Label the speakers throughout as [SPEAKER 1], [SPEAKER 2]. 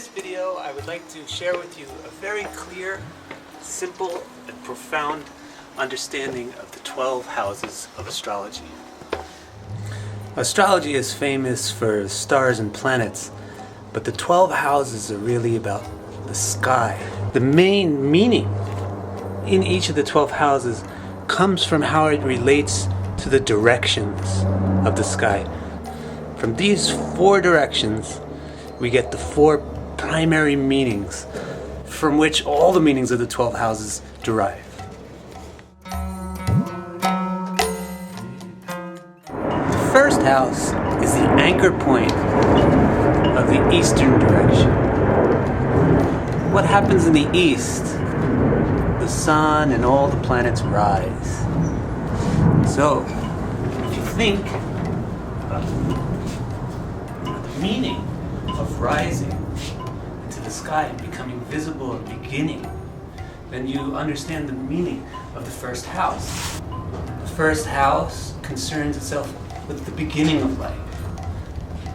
[SPEAKER 1] this video, I would like to share with you a very clear, simple, and profound understanding of the 12 houses of astrology. Astrology is famous for stars and planets, but the 12 houses are really about the sky. The main meaning in each of the 12 houses comes from how it relates to the directions of the sky. From these 4 directions, we get the 4 primary meanings from which all the meanings of the 12 houses derive. The first house is the anchor point of the eastern direction. What happens in the east? The sun and all the planets rise. So, if you think about the meaning of rising into the sky and becoming visible and beginning, then you understand the meaning of the first house. The first house concerns itself with the beginning of life,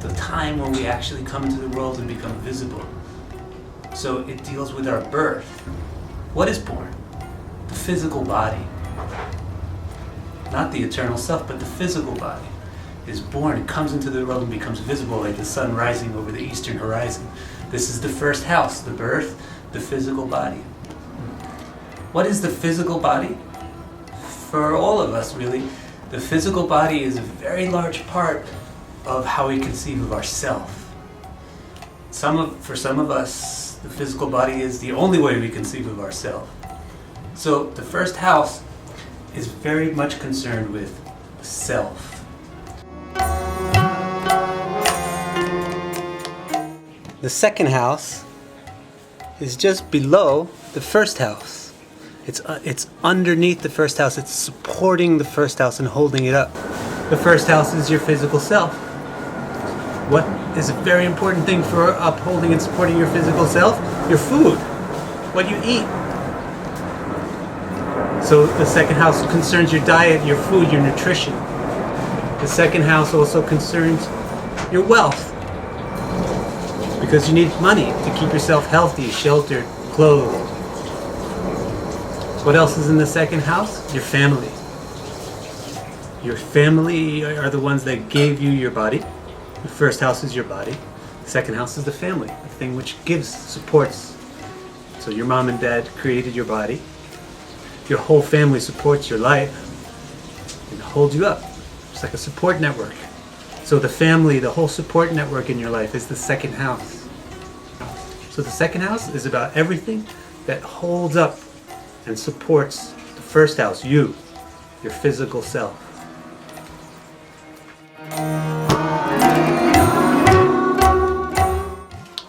[SPEAKER 1] the time when we actually come into the world and become visible. So it deals with our birth. What is born? The physical body. Not the eternal self, but the physical body is born. It comes into the world and becomes visible like the sun rising over the eastern horizon. This is the first house, the birth, the physical body. What is the physical body? For all of us, really, the physical body is a very large part of how we conceive of ourself. For some of us, the physical body is the only way we conceive of ourselves. So the first house is very much concerned with self. The second house is just below the first house. It's underneath the first house. It's supporting the first house and holding it up. The first house is your physical self. What is a very important thing for upholding and supporting your physical self? Your food, what you eat. So the second house concerns your diet, your food, your nutrition. The second house also concerns your wealth, because you need money to keep yourself healthy, sheltered, clothed. What else is in the second house? Your family. Your family are the ones that gave you your body. The first house is your body. The second house is the family, the thing which gives, supports. So your mom and dad created your body. Your whole family supports your life and holds you up. It's like a support network. So the family, the whole support network in your life is the second house. So the second house is about everything that holds up and supports the first house, you, your physical self.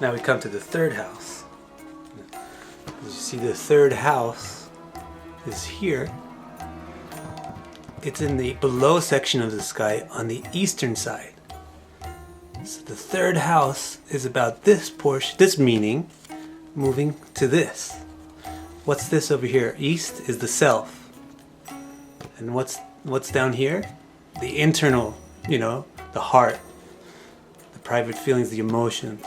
[SPEAKER 1] Now we come to the third house. As you see, the third house is here. It's in the below section of the sky on the eastern side. So the third house is about this portion, this meaning, moving to this. What's this over here? East is the self. And what's down here? The internal, the heart, the private feelings, the emotions.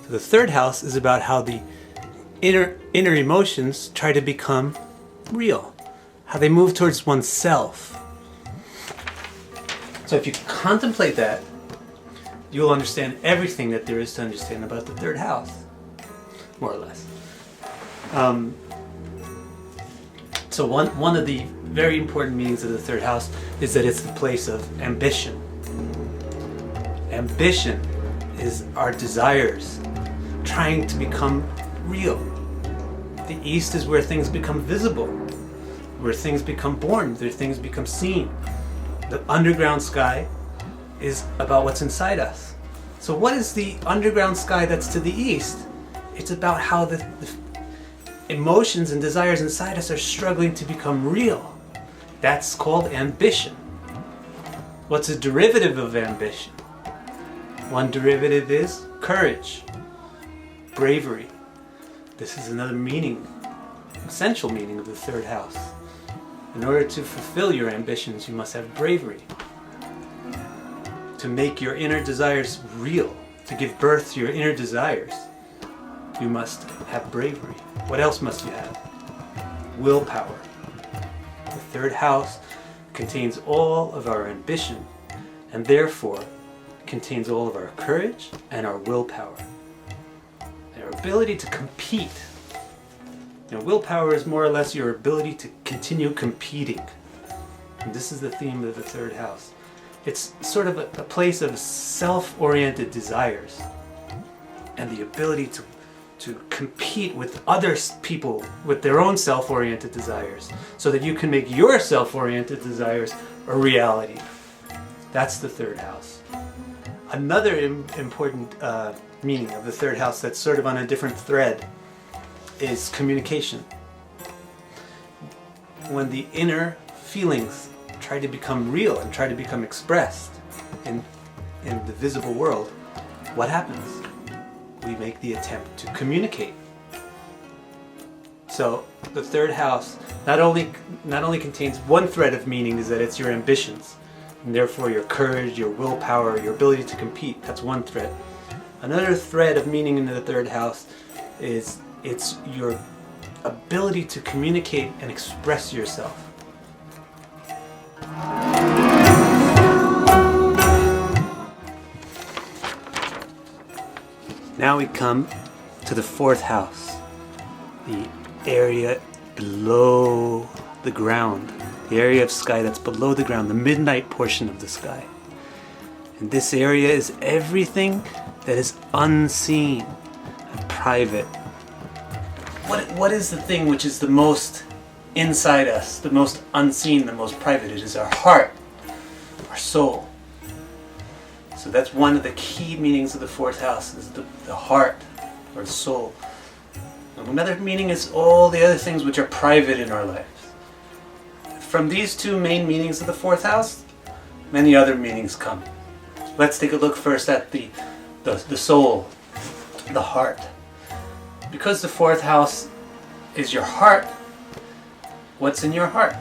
[SPEAKER 1] So the third house is about how the inner emotions try to become real, how they move towards oneself. So if you contemplate that, you'll understand everything that there is to understand about the third house, more or less. So one of the very important meanings of the third house is that it's the place of ambition. Ambition is our desires trying to become real. The east is where things become visible, where things become born, where things become seen. The underground sky is about what's inside us. So what is the underground sky that's to the east? It's about how the emotions and desires inside us are struggling to become real. That's called ambition. What's a derivative of ambition? One derivative is courage, bravery. This is another meaning, essential meaning of the third house. In order to fulfill your ambitions, you must have bravery. To make your inner desires real, to give birth to your inner desires, You must have bravery. What else must you have? Willpower. The third house contains all of our ambition, and therefore contains all of our courage and our willpower. And our ability to compete. Willpower is more or less your ability to continue competing. And this is the theme of the third house. It's sort of a place of self-oriented desires and the ability to compete with other people with their own self-oriented desires so that you can make your self-oriented desires a reality. That's the third house. Another important meaning of the third house that's sort of on a different thread is communication. When the inner feelings try to become real and try to become expressed in the visible world, what happens? We make the attempt to communicate. So the third house not only contains one thread of meaning, is that it's your ambitions, and therefore your courage, your willpower, your ability to compete. That's one thread. Another thread of meaning in the third house is it's your ability to communicate and express yourself. Now we come to the fourth house, the area below the ground, the area of sky that's below the ground, the midnight portion of the sky. And this area is everything that is unseen and private. What is the thing which is the most inside us, the most unseen, the most private? It is our heart, our soul. So that's one of the key meanings of the fourth house, is the heart or the soul. And another meaning is all the other things which are private in our lives. From these two main meanings of the fourth house, many other meanings come. Let's take a look first at the soul, the heart. Because the fourth house is your heart, what's in your heart?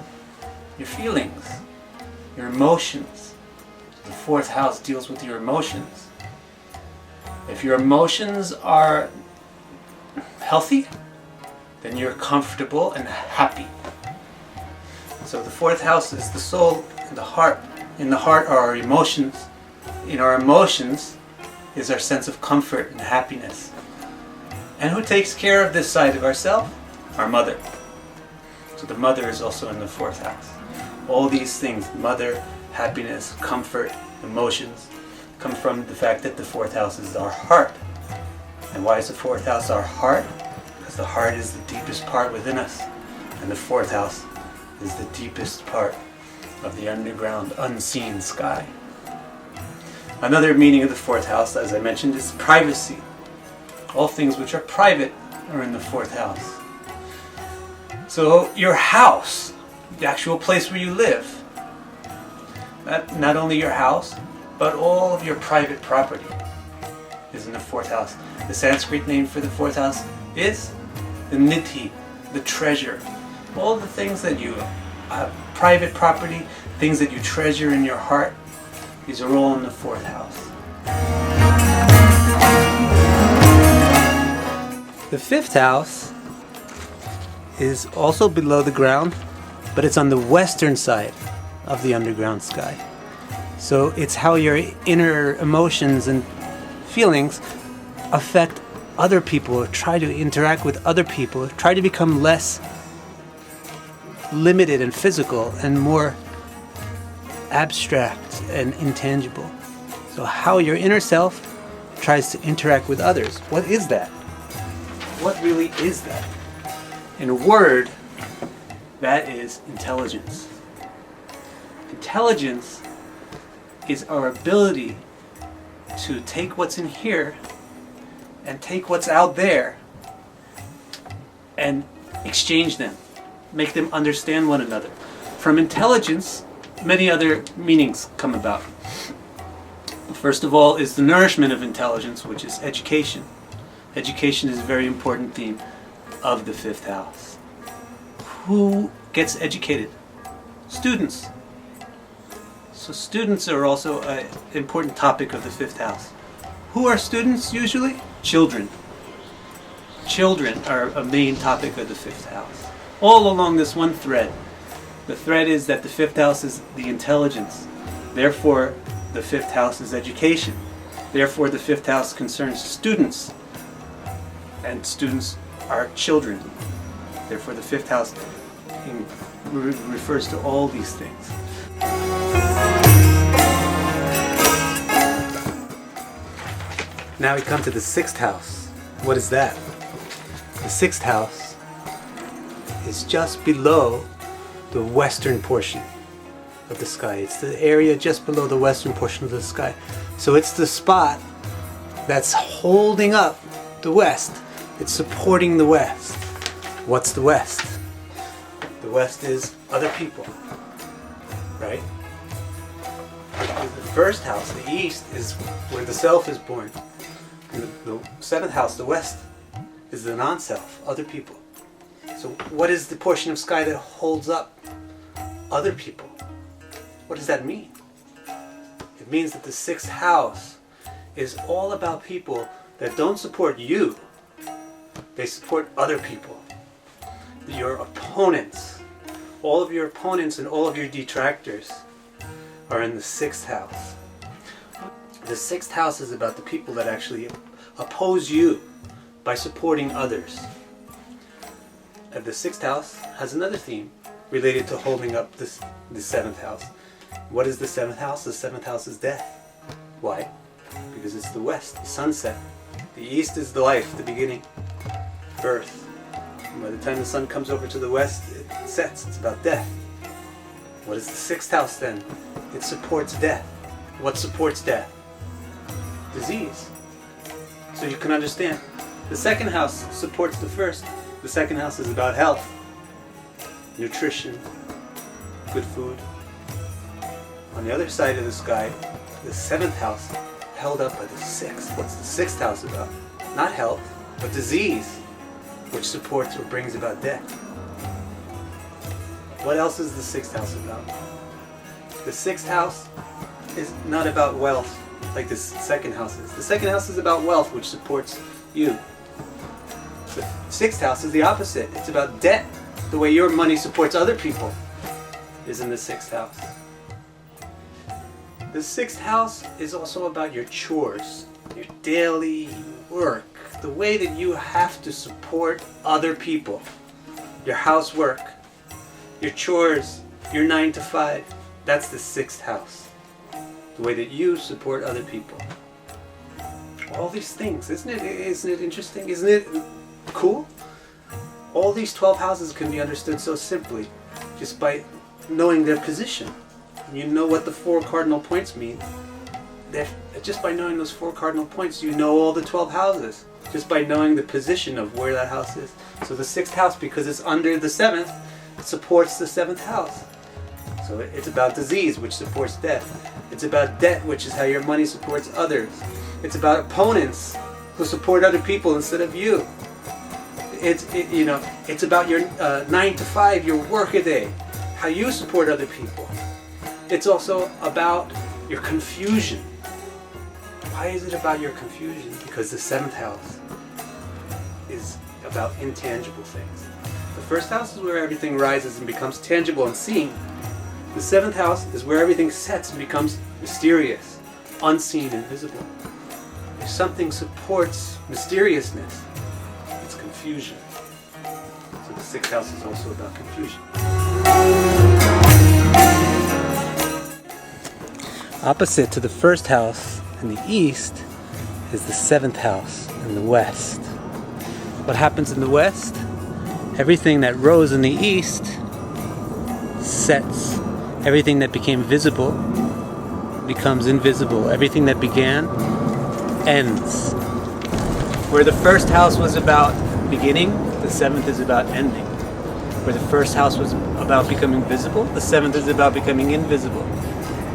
[SPEAKER 1] Your feelings, your emotions. The fourth house deals with your emotions. If your emotions are healthy, then you're comfortable and happy. So the fourth house is the soul and the heart. In the heart are our emotions. In our emotions is our sense of comfort and happiness. And who takes care of this side of ourselves? Our mother. So the mother is also in the fourth house. All these things, mother, happiness, comfort, emotions, come from the fact that the fourth house is our heart. And why is the fourth house our heart? Because the heart is the deepest part within us. And the fourth house is the deepest part of the underground, unseen sky. Another meaning of the fourth house, as I mentioned, is privacy. All things which are private are in the fourth house. So your house, the actual place where you live, not only your house, but all of your private property is in the fourth house. The Sanskrit name for the fourth house is the nidhi, the treasure. All the things that you have, private property, things that you treasure in your heart, these are all in the fourth house. The fifth house is also below the ground, but it's on the western side of the underground sky. So it's how your inner emotions and feelings affect other people, or try to interact with other people, or try to become less limited and physical and more abstract and intangible. So how your inner self tries to interact with others. What is that? What really is that? In a word, that is intelligence. Intelligence is our ability to take what's in here and take what's out there and exchange them, make them understand one another. From intelligence, many other meanings come about. First of all is the nourishment of intelligence, which is education. Education is a very important theme of the fifth house. Who gets educated? Students. So students are also an important topic of the fifth house. Who are students usually? Children. children are a main topic of the fifth house. All along this one thread. The thread is that the fifth house is the intelligence. Therefore, the fifth house is education. Therefore, the fifth house concerns students. And students are children. Therefore, the fifth house refers to all these things. Now we come to the sixth house. What is that? The sixth house is just below the western portion of the sky. It's the area just below the western portion of the sky. So it's the spot that's holding up the west. It's supporting the west. What's the west? The west is other people, right? The first house, the east, is where the self is born. And the seventh house, the west, is the non-self, other people. So what is the portion of sky that holds up other people? What does that mean? It means that the sixth house is all about people that don't support you. They support other people. Your opponents. All of your opponents and all of your detractors are in the sixth house. The sixth house is about the people that actually oppose you by supporting others. And the sixth house has another theme related to holding up the seventh house. What is the seventh house? The seventh house is death. Why? Because it's the west, the sunset. The east is the life, the beginning, birth. And by the time the sun comes over to the west, it sets. It's about death. What is the sixth house then? It supports death. What supports death? Disease. So you can understand. The second house supports the first. The second house is about health, nutrition, good food. On the other side of the sky, the seventh house held up by the sixth. What's the sixth house about? Not health, but disease, which supports or brings about death. What else is the sixth house about? The sixth house is not about wealth like the second house is. The second house is about wealth, which supports you. The sixth house is the opposite. It's about debt. The way your money supports other people is in the sixth house. The sixth house is also about your chores, your daily work, the way that you have to support other people, your housework, your chores, your 9 to 5. That's the sixth house. The way that you support other people. All these things, isn't it interesting? Isn't it cool? All these 12 houses can be understood so simply just by knowing their position. You know what the 4 cardinal points mean. Just by knowing those 4 cardinal points, you know all the 12 houses. Just by knowing the position of where that house is. So the sixth house, because it's under the seventh, it supports the seventh house. So it's about disease, which supports death. It's about debt, which is how your money supports others. It's about opponents who support other people instead of you. It's about your 9 to 5, your work a day, how you support other people. It's also about your confusion. Why is it about your confusion? Because the seventh house is about intangible things. The first house is where everything rises and becomes tangible and seen. The seventh house is where everything sets and becomes mysterious, unseen, invisible. If something supports mysteriousness, it's confusion. So the sixth house is also about confusion. Opposite to the first house in the east is the seventh house in the west. What happens in the west? Everything that rose in the east sets. Everything that became visible becomes invisible. Everything that began ends. Where the first house was about beginning, the seventh is about ending. Where the first house was about becoming visible, the seventh is about becoming invisible.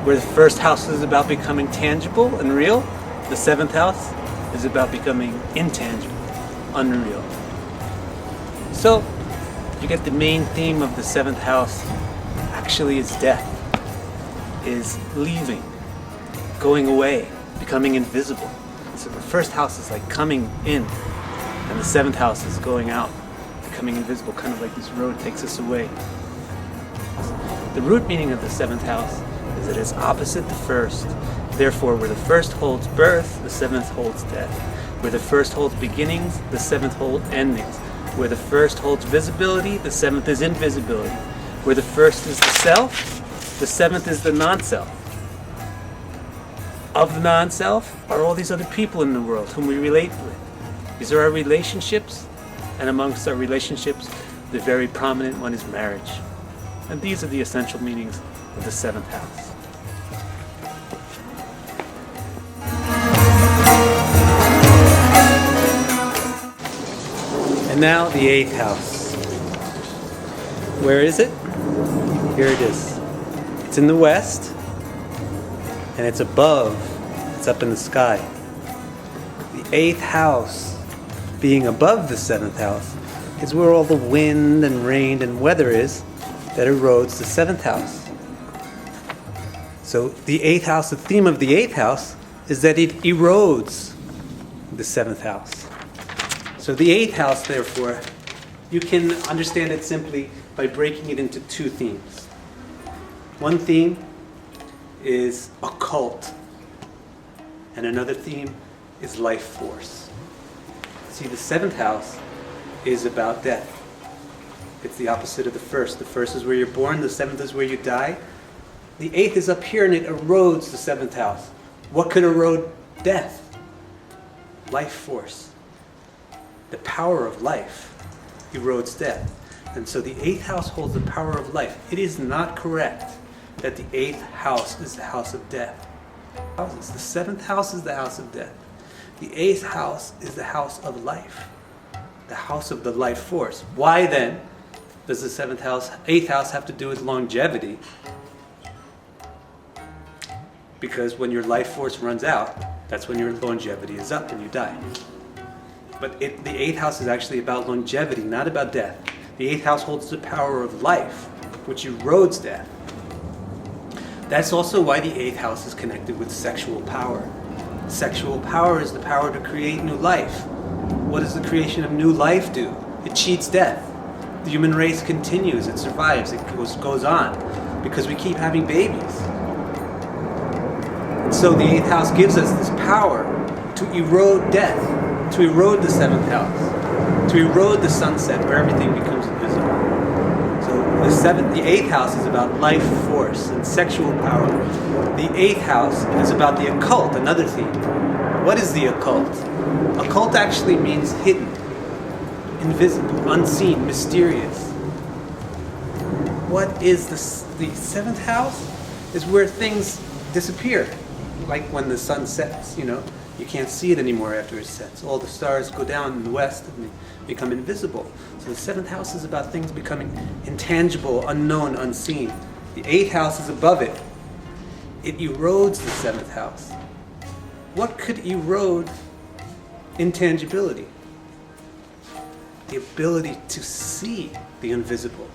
[SPEAKER 1] Where the first house is about becoming tangible and real, the seventh house is about becoming intangible, unreal. So, you get the main theme of the seventh house actually is death, is leaving, going away, becoming invisible. So the first house is like coming in, And the seventh house is going out, becoming invisible, kind of like this road takes us away. The root meaning of the seventh house is that it's opposite the first. Therefore, where the first holds birth, the seventh holds death. Where the first holds beginnings, the seventh holds endings. Where the first holds visibility, the seventh is invisibility. Where the first is the self, the seventh is the non-self. Of the non-self are all these other people in the world whom we relate with. These are our relationships, and amongst our relationships, the very prominent one is marriage. And these are the essential meanings of the seventh house. And now the eighth house. Where is it? Here it is. It's in the west, and it's above. It's up in the sky. The eighth house, being above the seventh house, is where all the wind and rain and weather is that erodes the seventh house. So the eighth house, the theme of the eighth house is that it erodes the seventh house. So the eighth house, therefore, you can understand it simply by breaking it into two themes. One theme is occult, and another theme is life force. See, the seventh house is about death. It's the opposite of the first. The first is where you're born, the seventh is where you die. The eighth is up here and it erodes the seventh house. What could erode death? Life force. The power of life erodes death. And so the eighth house holds the power of life. It is not correct that the eighth house is the house of death. The seventh house is the house of death. The eighth house is the house of life, the house of the life force. Why then does the eighth house have to do with longevity? Because when your life force runs out, that's when your longevity is up and you die. But the eighth house is actually about longevity, not about death. The eighth house holds the power of life, which erodes death. That's also why the eighth house is connected with sexual power. Sexual power is the power to create new life. What does the creation of new life do? It cheats death. The human race continues, it survives, it goes on, because we keep having babies. And so the eighth house gives us this power to erode death, to erode the seventh house, to erode the sunset where everything becomes invisible. So the eighth house is about life force and sexual power. The eighth house is about the occult, another theme. What is the occult? Occult actually means hidden, invisible, unseen, mysterious. What is the seventh house? Is where things disappear. Like when the sun sets, you can't see it anymore after it sets. All the stars go down in the west and they become invisible. So the seventh house is about things becoming intangible, unknown, unseen. The eighth house is above it. It erodes the seventh house. What could erode intangibility? The ability to see the invisible.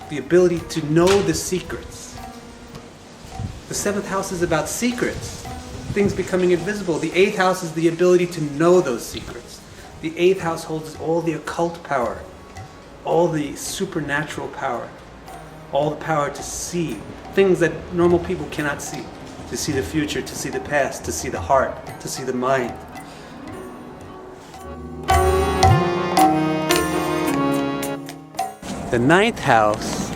[SPEAKER 1] The ability to know the secrets. The seventh house is about secrets. Things becoming invisible. The eighth house is the ability to know those secrets. The eighth house holds all the occult power, all the supernatural power, all the power to see things that normal people cannot see. To see the future, to see the past, to see the heart, to see the mind. The ninth house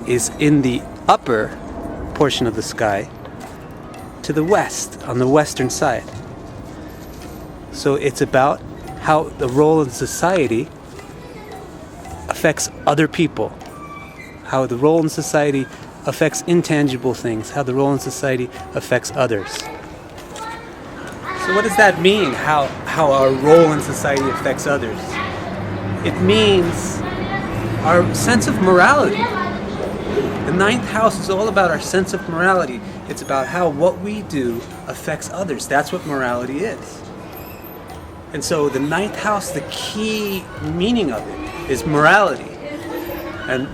[SPEAKER 1] is in the upper portion of the sky to the west, on the western side. So it's about how the role in society affects other people, how the role in society affects intangible things, how the role in society affects others. So what does that mean, how our role in society affects others? It means our sense of morality. The ninth house is all about our sense of morality. It's about how what we do affects others. That's what morality is. And so the ninth house, the key meaning of it is morality. And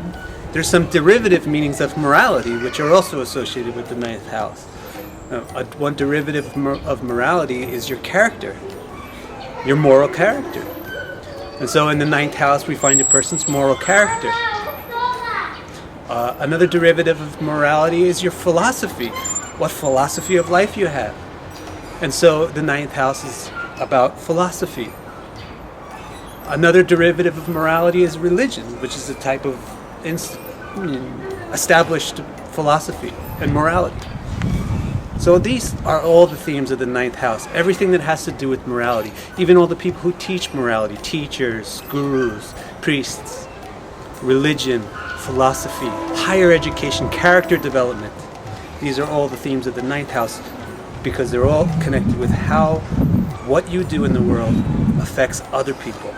[SPEAKER 1] there's some derivative meanings of morality which are also associated with the ninth house. One derivative of morality is your character. your moral character. And so in the ninth house, we find a person's moral character. Another derivative of morality is your philosophy, what philosophy of life you have. And so the ninth house is about philosophy. Another derivative of morality is religion, which is a type of established philosophy and morality. So these are all the themes of the ninth house. Everything that has to do with morality. Even all the people who teach morality, teachers, gurus, priests, religion, philosophy, higher education, character development. These are all the themes of the ninth house because they're all connected with how what you do in the world affects other people.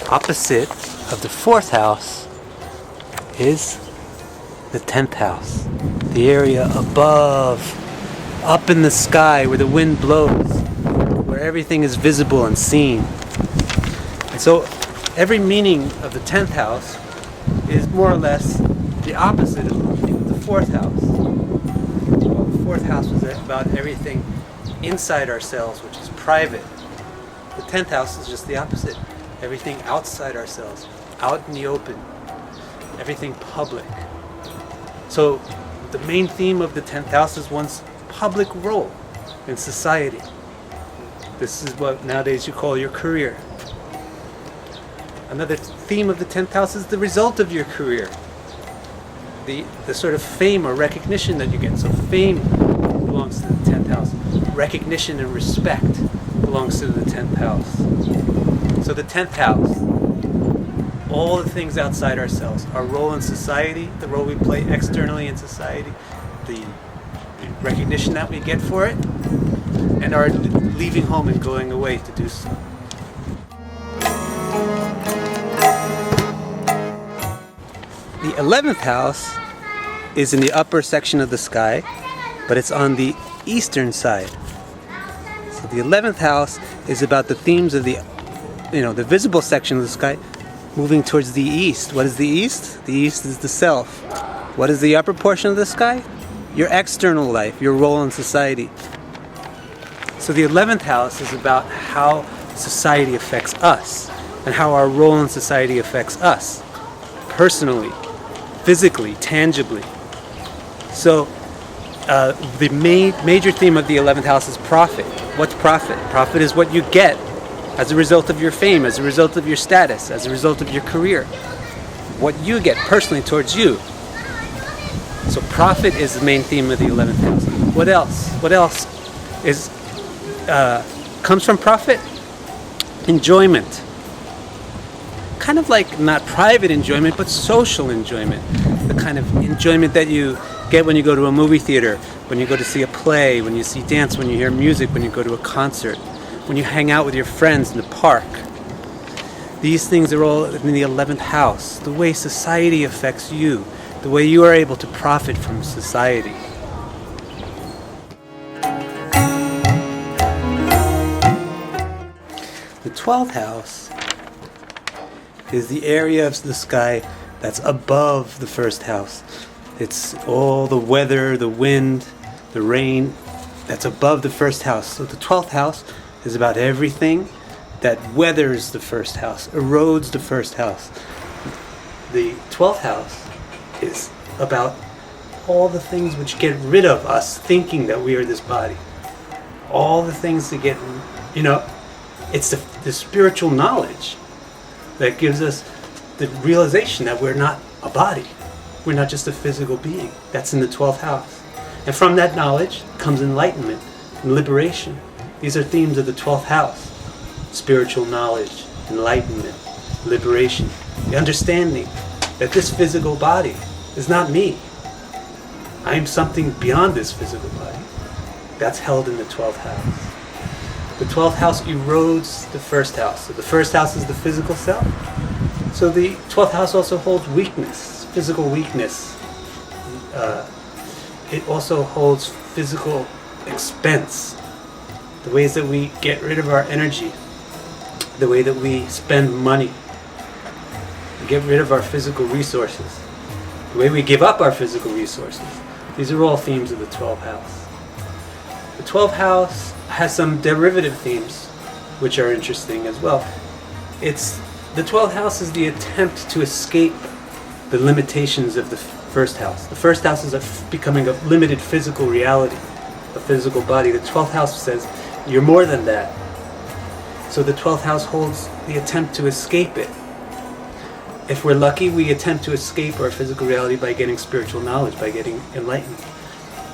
[SPEAKER 1] Opposite of the fourth house is the 10th house, the area above, up in the sky where the wind blows, where everything is visible and seen. And so every meaning of the 10th house is more or less the opposite of the fourth house. Well, the fourth house was about everything inside ourselves, which is private. The 10th house is just the opposite. Everything outside ourselves, out in the open, everything public. So the main theme of the 10th house is one's public role in society. This is what nowadays you call your career. Another theme of the 10th house is the result of your career. The sort of fame or recognition that you get. So fame belongs to the 10th house. Recognition and respect belongs to the 10th house. So the 10th house, all the things outside ourselves, our role in society, the role we play externally in society, the recognition that we get for it, and our leaving home and going away to do so. The 11th house is in the upper section of the sky, but it's on the eastern side. So the 11th house is about the themes of the visible section of the sky moving towards the east. What is the east? The east is the self. What is the upper portion of the sky? Your external life, your role in society. So the 11th house is about how society affects us and how our role in society affects us personally, physically, tangibly. So the major theme of the 11th house is profit. What's profit? Profit is what you get as a result of your fame, as a result of your status, as a result of your career. What you get personally towards you. So profit is the main theme of the 11th house. What else? What else comes from profit? Enjoyment. Kind of like not private enjoyment, but social enjoyment. The kind of enjoyment that you get when you go to a movie theater, when you go to see a play, when you see dance, when you hear music, when you go to a concert, when you hang out with your friends in the park. These things are all in the 11th house. The way society affects you, the way you are able to profit from society. The 12th house is the area of the sky that's above the first house. It's all the weather, the wind, the rain that's above the first house. So the 12th house is about everything that weathers the first house, erodes the first house. The 12th house is about all the things which get rid of us thinking that we are this body. All the things that get, it's the spiritual knowledge that gives us the realization that we're not a body. We're not just a physical being. That's in the 12th house. And from that knowledge comes enlightenment and liberation. These are themes of the 12th house. Spiritual knowledge, enlightenment, liberation. The understanding that this physical body is not me. I am something beyond this physical body. That's held in the 12th house. The 12th house erodes the first house. So the first house is the physical self. So the 12th house also holds weakness, physical weakness. It also holds physical expense. The ways that we get rid of our energy, the way that we spend money, we get rid of our physical resources, the way we give up our physical resources. These are all themes of the 12th house. The 12th house has some derivative themes, which are interesting as well. The 12th house is the attempt to escape the limitations of the first house. The first house is becoming a limited physical reality, a physical body. The 12th house says, you're more than that. So the 12th house holds the attempt to escape it. If we're lucky, we attempt to escape our physical reality by getting spiritual knowledge, by getting enlightened.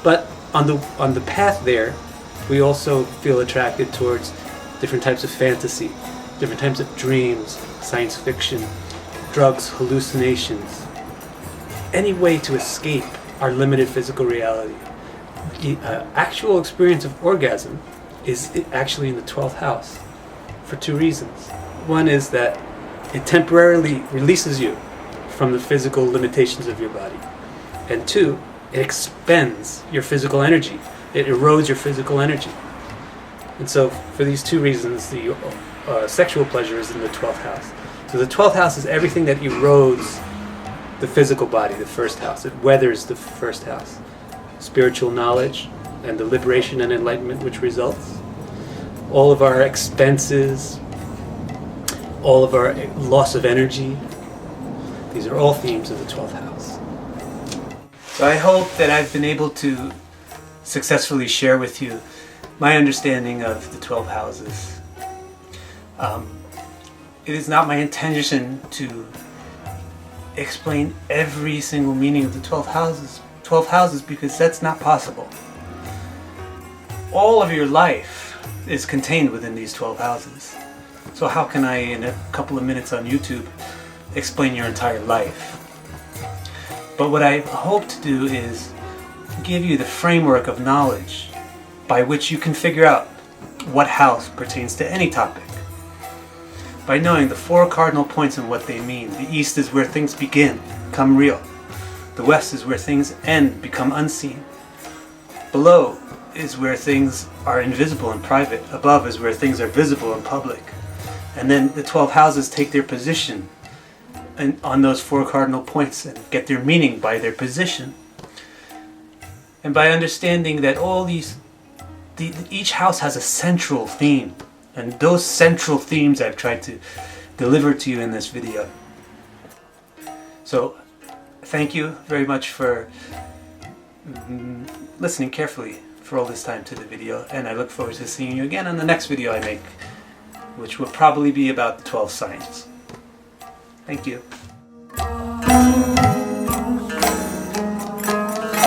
[SPEAKER 1] But on the path there, we also feel attracted towards different types of fantasy, different types of dreams, science fiction, drugs, hallucinations. Any way to escape our limited physical reality. The actual experience of orgasm is actually in the 12th house for two reasons. One is that it temporarily releases you from the physical limitations of your body. And two, it expends your physical energy. It erodes your physical energy. And so for these two reasons, the sexual pleasure is in the 12th house. So the 12th house is everything that erodes the physical body, the first house. It weathers the first house. Spiritual knowledge and the liberation and enlightenment which results. All of our expenses, all of our loss of energy. These are all themes of the 12th house. So I hope that I've been able to successfully share with you my understanding of the 12 houses. It is not my intention to explain every single meaning of the 12 houses because that's not possible. All of your life is contained within these 12 houses. So how can I, in a couple of minutes on YouTube, explain your entire life? But what I hope to do is give you the framework of knowledge by which you can figure out what house pertains to any topic. By knowing the 4 cardinal points and what they mean. The east is where things begin, become real. The west is where things end, become unseen. Below is where things are invisible and private. Above is where things are visible and public. And then the 12 houses take their position on those 4 cardinal points and get their meaning by their position. And by understanding that each house has a central theme. And those central themes I've tried to deliver to you in this video. So, thank you very much for listening carefully for all this time to the video. And I look forward to seeing you again on the next video I make, which will probably be about the 12 signs. Thank you.